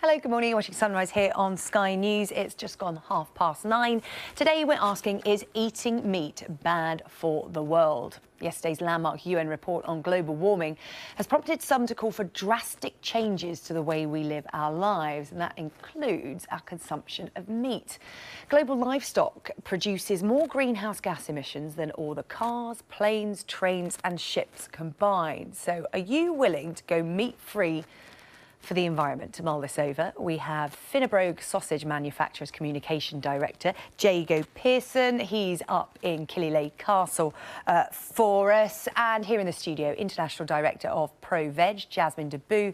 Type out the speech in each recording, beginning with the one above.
Hello, good morning. You're watching Sunrise here on Sky News. It's just gone 9:30. Today we're asking, is eating meat bad for the world? Yesterday's landmark UN report on global warming has prompted some to call for drastic changes to the way we live our lives, and that includes our consumption of meat. Global livestock produces more greenhouse gas emissions than all the cars, planes, trains and ships combined. So are you willing to go meat-free for the environment? To mull this over, we have Finnebrogue Sausage Manufacturers Communication Director Jago Pearson. He's up in Killyleagh Castle for us, and here in the studio, International Director of Pro Veg, Jasmine Deboo,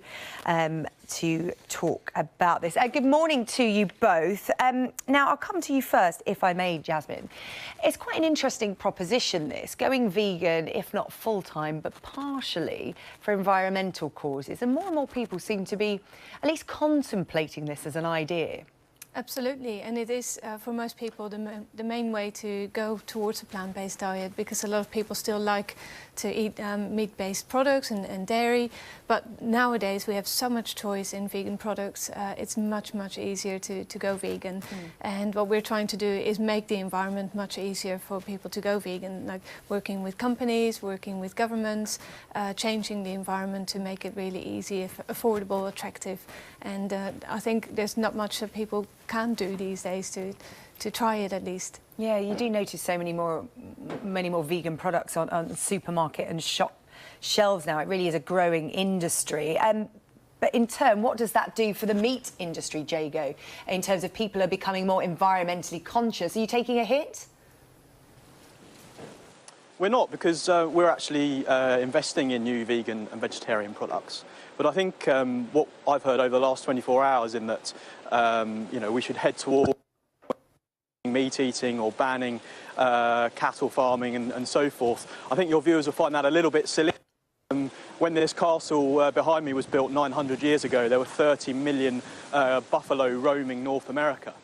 to talk about this. Good morning to you both. Now, I'll come to you first, if I may, Jasmine. It's quite an interesting proposition, this, going vegan, if not full-time, but partially for environmental causes. And more people seem to be at least contemplating this as an idea. Absolutely, and it is for most people the main way to go towards a plant-based diet, because a lot of people still like to eat meat-based products and dairy, but nowadays we have so much choice in vegan products. It's much easier to go vegan, and what we're trying to do is make the environment much easier for people to go vegan, like working with companies, working with governments, changing the environment to make it really easy, affordable, attractive, and I think there's not much that people can do these days to try it at least. Yeah, you do notice so many more vegan products on supermarket and shop shelves now. It really is a growing industry. But in turn, what does that do for the meat industry, Jago, in terms of people are becoming more environmentally conscious? Are you taking a hit? We're not, because we're actually investing in new vegan and vegetarian products. But I think what I've heard over the last 24 hours in that, we should head towards meat eating or banning cattle farming and so forth. I think your viewers will find that a little bit silly. When this castle behind me was built 900 years ago, there were 30 million buffalo roaming North America.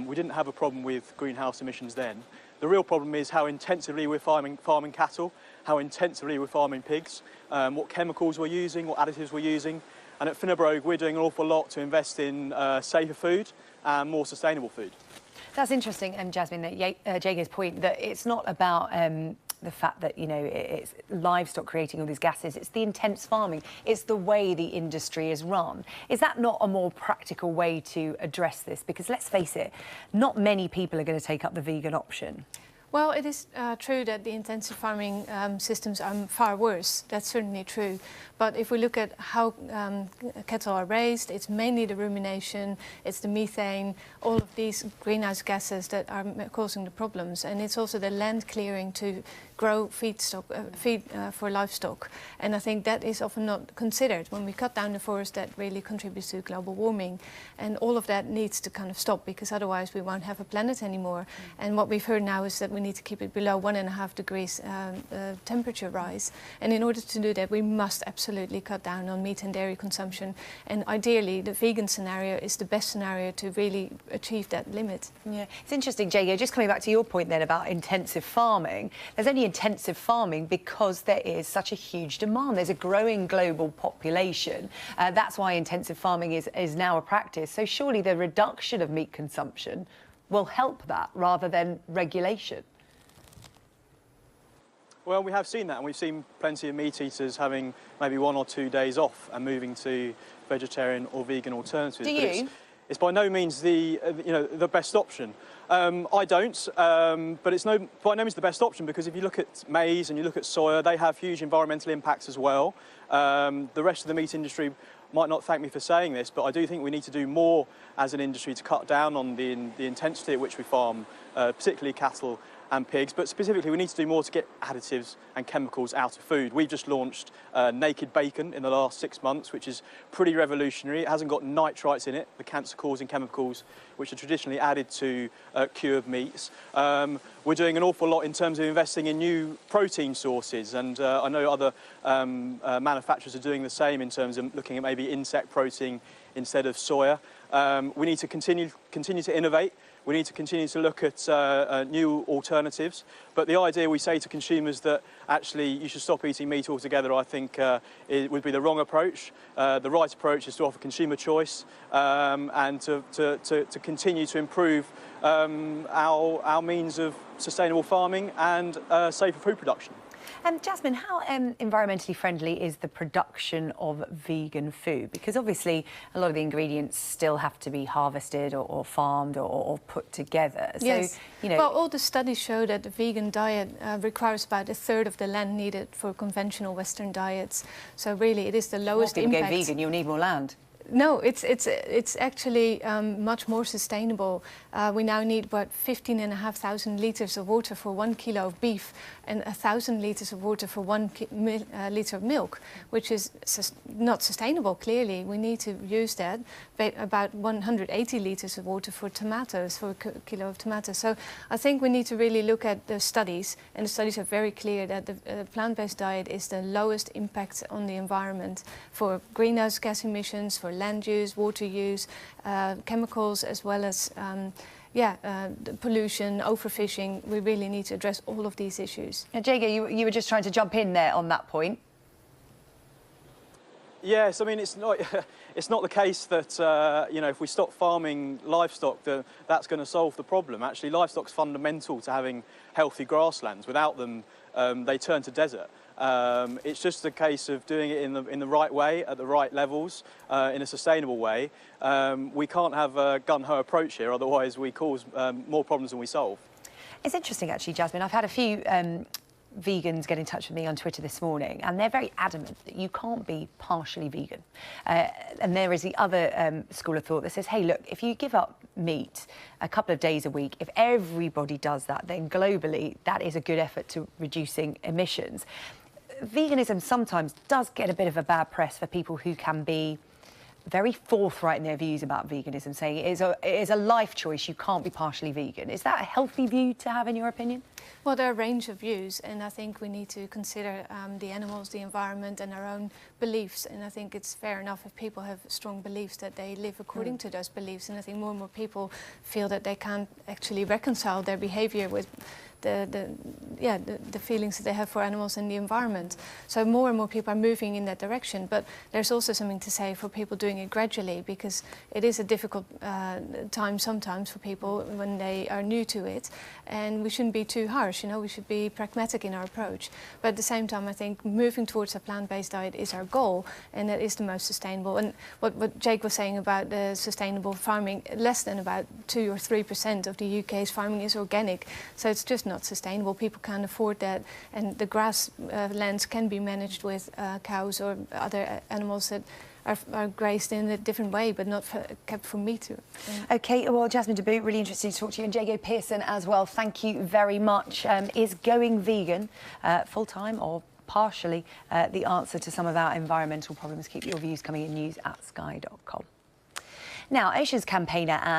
We didn't have a problem with greenhouse emissions then. The real problem is how intensively we're farming cattle, how intensively we're farming pigs, what chemicals we're using, what additives we're using. And at Finnebrogue, we're doing an awful lot to invest in safer food and more sustainable food. That's interesting, Jasmine, that Jago's point that it's not about the fact that, it's livestock creating all these gases, it's the intense farming, it's the way the industry is run. Is that not a more practical way to address this? Because let's face it, not many people are going to take up the vegan option. Well, it is true that the intensive farming systems are far worse. That's certainly true. But if we look at how cattle are raised, it's mainly the rumination, it's the methane, all of these greenhouse gases that are causing the problems. And it's also the land clearing to grow feed for livestock. And I think that is often not considered. When we cut down the forest, that really contributes to global warming. And all of that needs to kind of stop, because otherwise we won't have a planet anymore. And what we've heard now is that we need to keep it below 1.5 degrees temperature rise. And in order to do that, we must absolutely cut down on meat and dairy consumption. And ideally, the vegan scenario is the best scenario to really achieve that limit. Yeah, it's interesting, Jago, just coming back to your point then about intensive farming. There's only intensive farming because there is such a huge demand. There's a growing global population. That's why intensive farming is now a practice. So surely the reduction of meat consumption will help that rather than regulation. Well, we have seen that, and we've seen plenty of meat eaters having maybe 1 or 2 days off and moving to vegetarian or vegan alternatives. Do you? It's by no means the best option. I don't, but it's by no means the best option, because if you look at maize and you look at soya, they have huge environmental impacts as well. The rest of the meat industry might not thank me for saying this, but I do think we need to do more as an industry to cut down on the intensity at which we farm, particularly cattle and pigs, but specifically we need to do more to get additives and chemicals out of food. We've just launched naked bacon in the last 6 months, which is pretty revolutionary. It hasn't got nitrites in it, the cancer-causing chemicals which are traditionally added to cured meats. We're doing an awful lot in terms of investing in new protein sources, and I know other manufacturers are doing the same in terms of looking at maybe insect protein instead of soya. We need to continue to innovate. We need to continue to look at new alternatives. But the idea we say to consumers that actually you should stop eating meat altogether, I think it would be the wrong approach. The right approach is to offer consumer choice and to continue to improve our means of sustainable farming and safer food production. Jasmine, how environmentally friendly is the production of vegan food? Because obviously a lot of the ingredients still have to be harvested or farmed or put together. So, yes. you know, well, all the studies show that the vegan diet requires about 1/3 of the land needed for conventional Western diets. So really, it is the lowest people impact. go vegan, you'll need more land. No, it's actually much more sustainable. We now need about 15,500 litres of water for 1 kilo of beef and 1,000 litres of water for 1 litre of milk, which is not sustainable, clearly. We need to use that, about 180 litres of water for tomatoes, for a kilo of tomatoes. So I think we need to really look at the studies, and the studies are very clear that the plant-based diet is the lowest impact on the environment for greenhouse gas emissions, for land use, water use, chemicals, as well as the pollution, overfishing. We really need to address all of these issues. Now, Jago, you were just trying to jump in there on that point. Yes, I mean, it's not the case that, you know, if we stop farming livestock, that's going to solve the problem. Actually, livestock's fundamental to having healthy grasslands. Without them, they turn to desert. It's just a case of doing it in the right way, at the right levels, in a sustainable way. We can't have a gun-ho approach here, otherwise we cause more problems than we solve. It's interesting, actually, Jasmine. I've had a few vegans get in touch with me on Twitter this morning, and they're very adamant that you can't be partially vegan. And there is the other school of thought that says, hey, look, if you give up meat a couple of days a week, if everybody does that, then globally that is a good effort to reducing emissions. Veganism sometimes does get a bit of a bad press for people who can be very forthright in their views about veganism, saying it is a life choice, you can't be partially vegan. Is that a healthy view to have, in your opinion? Well, there are a range of views, and I think we need to consider the animals, the environment, and our own beliefs. And I think it's fair enough if people have strong beliefs that they live according to those beliefs. And I think more and more people feel that they can't actually reconcile their behaviour with the feelings that they have for animals and the environment. So more and more people are moving in that direction. But there's also something to say for people doing it gradually, because it is a difficult time sometimes for people when they are new to it. And we shouldn't be too harsh, you know, we should be pragmatic in our approach. But at the same time, I think moving towards a plant-based diet is our goal, and that is the most sustainable. And what Jake was saying about the sustainable farming, less than about 2 or 3% of the UK's farming is organic. So it's just not sustainable. People can't afford that, and the grass lands can be managed with cows or other animals that are grazed in a different way, but not kept for meat. OK, well, Jasmine DeBoot, really interesting to talk to you, and Jago Pearson as well. Thank you very much. Is going vegan full-time or partially the answer to some of our environmental problems? Keep your views coming in, news@sky.com. Now, Ocean's campaigner and